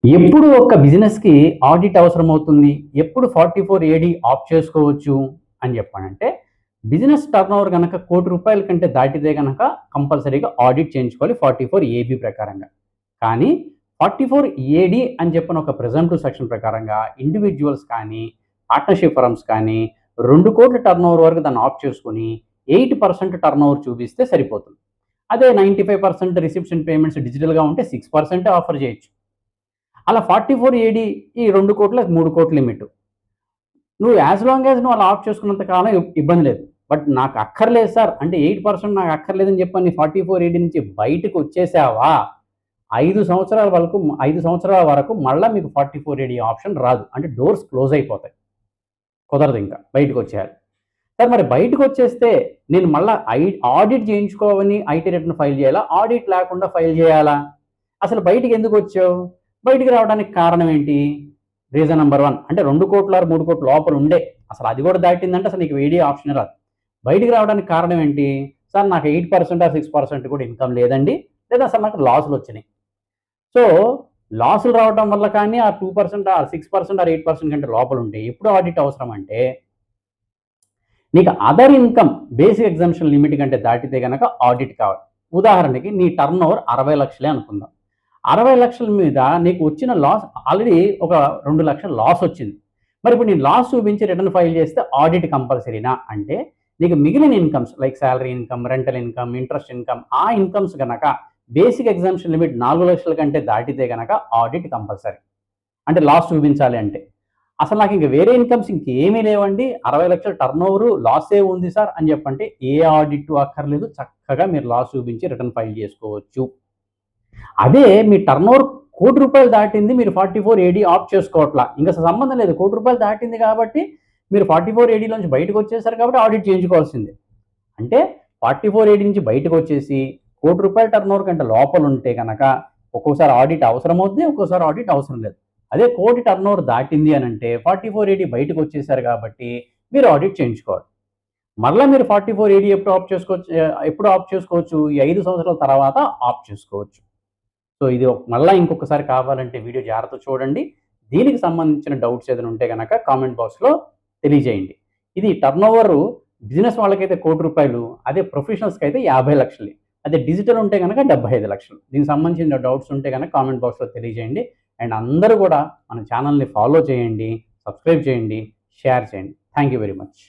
ఎప్పుడు ఒక బిజినెస్‌కి ఆడిట్ అవసరమవుతుంది? ఎప్పుడు 44 ఏడీ ఆఫ్ చేసుకోవచ్చు అని చెప్పానంటే, బిజినెస్ టర్నోవర్ గనక రూ. 1,00,00,000 కంటే దాటితే గనక కంపల్సరీగా ఆడిట్ చేయించుకోవాలి 44 ఏబీ ప్రకారంగా. కానీ 44 ఏడీ అని చెప్పిన ఒక ప్రిజంప్టివ్ సెక్షన్ ప్రకారంగా ఇండివిడ్యువల్స్ కానీ, పార్ట్నర్‌షిప్ ఫర్మ్స్ కానీ 2,00,00,000 టర్నోవర్ వరకు దాన్ని ఆఫ్ చేసుకొని 8% టర్నోవర్ చూపిస్తే సరిపోతుంది. అదే 95% రిసిప్షన్ పేమెంట్స్ డిజిటల్‌గా ఉంటే 6% ఆఫర్ చేయొచ్చు. అలా 44 ఏడీ ఈ 2,00,00,000 3,00,00,000 లిమిట్. నువ్వు యాస్ లాంగ్ యాస్ నువ్వు అలా ఆఫ్ చేసుకున్నంత కాలం ఇబ్బంది లేదు. బట్ నాకు అక్కర్లేదు సార్ అంటే 8% నాకు అక్కర్లేదని చెప్పని 44 ఏడీ నుంచి బయటకొచ్చేసావా, 5 సంవత్సరాల వరకు 5 సంవత్సరాల వరకు మళ్ళా మీకు 44 ఏడీ ఆప్షన్ రాదు. అంటే డోర్స్ క్లోజ్ అయిపోతాయి. కుదరదింక. బయటకొచ్చేయాలి. సార్ మరి బయటకొచ్చేస్తే నేను మళ్ళా ఆడిట్ చేయించుకోవని ఐటీ రిటర్న్ ఫైల్ చేయాలా? ఆడిట్ లేకుండా ఫైల్ చేయాలా? అసలు బయటికెందుకొచ్చావు? బయటికి రావడానికి కారణం ఏంటి? రీజన్ నంబర్ 1 అంటే 2,00,00,000 ఆర్ 3,00,00,000 లోపల ఉండే అసలు అది కూడా దాటిందంటే అసలు నీకు ఏడీ ఆప్షనే రాదు. బయటికి రావడానికి కారణం ఏంటి? సార్ నాకు 8% ఆర్ 6% కూడా ఇన్‌కమ్ లేదండి. లేదా సార్ నాకు లాసులొచ్చినాయి. సో, లాసులు రావడం వల్ల కానీ ఆ 2% ఆర్ 6% ఆర్ 8% కంటే లోపల ఉంటే ఎప్పుడు ఆడిట్ అవసరం అంటే, నీకు other income basic exemption limit కంటే దాటితే గనక ఆడిట్ కావాలి. ఉదాహరణకి నీ టర్నోవర్ 60,00,000 అనుకుందాం. 60,00,000 మీద నీకు వచ్చిన లాస్ ఆల్రెడీ ఒక 2,00,000 లాస్ వచ్చింది. మరి ఇప్పుడు నేను లాస్ చూపించి రిటర్న్ ఫైల్ చేస్తే ఆడిట్ కంపల్సరీనా? అంటే నీకు మిగిలిన incomes like salary income, rental income, interest income ఆ ఇన్‌కమ్స్ గనక బేసిక్ ఎగ్జంప్షన్ లిమిట్ 4,00,000 కంటే దాటితే గనక ఆడిట్ కంపల్సరీ. అంటే లాస్ చూపించాలి అంటే. అసలు నాకు ఇంక వేరే ఇన్‌కమ్స్ ఇంకేమీ లేవండి. 60,00,000 టర్నోవర్ లాసే ఉంది సార్ అని చెప్పంటే ఏ ఆడిట్ అక్కర్లేదు. చక్కగా మీరు లాస్ చూపించి రిటర్న్ ఫైల్ చేసుకోవచ్చు. అదే మీ టర్నోవర్ రూ. 1,00,00,000 దాటింది. మీరు 44 ఏడీ ఆఫ్ చేసుకోవట్లా. ఇంక సంబంధం లేదు. రూ. 1,00,00,000 దాటింది కాబట్టి మీరు 44 ఏడీలోంచి బయటకొచ్చేసారు కాబట్టి ఆడిట్ చేయించుకోవాల్సిందే. అంటే 44 ఏడీ నుంచి బయటకొచ్చేసి రూ. 1,00,00,000 టర్నోవర్ కంటే లోపలుంటే గనక ఒక్కోసారి ఆడిట్ అవసరమవుద్ది. ఒక్కోసారి ఆడిట్ అవసరం లేదు. అదే 1,00,00,000 టర్నోవర్ దాటింది అనంటే 44 ఏడీ బయటకొచ్చేసారు కాబట్టి మీరు ఆడిట్ చేయించుకోవాలి. మరలా మీరు 44 ఏడీ ఎప్పుడు ఆఫ్ చేసుకోవచ్చు? ఈ 5 సంవత్సరాల తర్వాత ఆఫ్ చేసుకోవచ్చు. సో, ఇది మళ్ళా ఇంకొకసారి కావాలంటే వీడియో జాగ్రత్తగా చూడండి. దీనికి సంబంధించిన డౌట్స్ ఏదైనా ఉంటే గనక కామెంట్ బాక్స్‌లో తెలియజేయండి. ఇది టర్నోవర్ బిజినెస్ వాళ్ళకైతే రూ. 1,00,00,000 అదే ప్రొఫెషనల్స్‌కైతే 50,00,000 అదే డిజిటల్ ఉంటే గనక 75,00,000 దీనికి సంబంధించిన డౌట్స్ ఉంటే గనక కామెంట్ బాక్స్‌లో తెలియజేయండి. అండ్ అందరూ కూడా మన ఛానెల్‌ని ఫాలో చేయండి, సబ్స్క్రైబ్ చేయండి, షేర్ చేయండి. Thank you very much.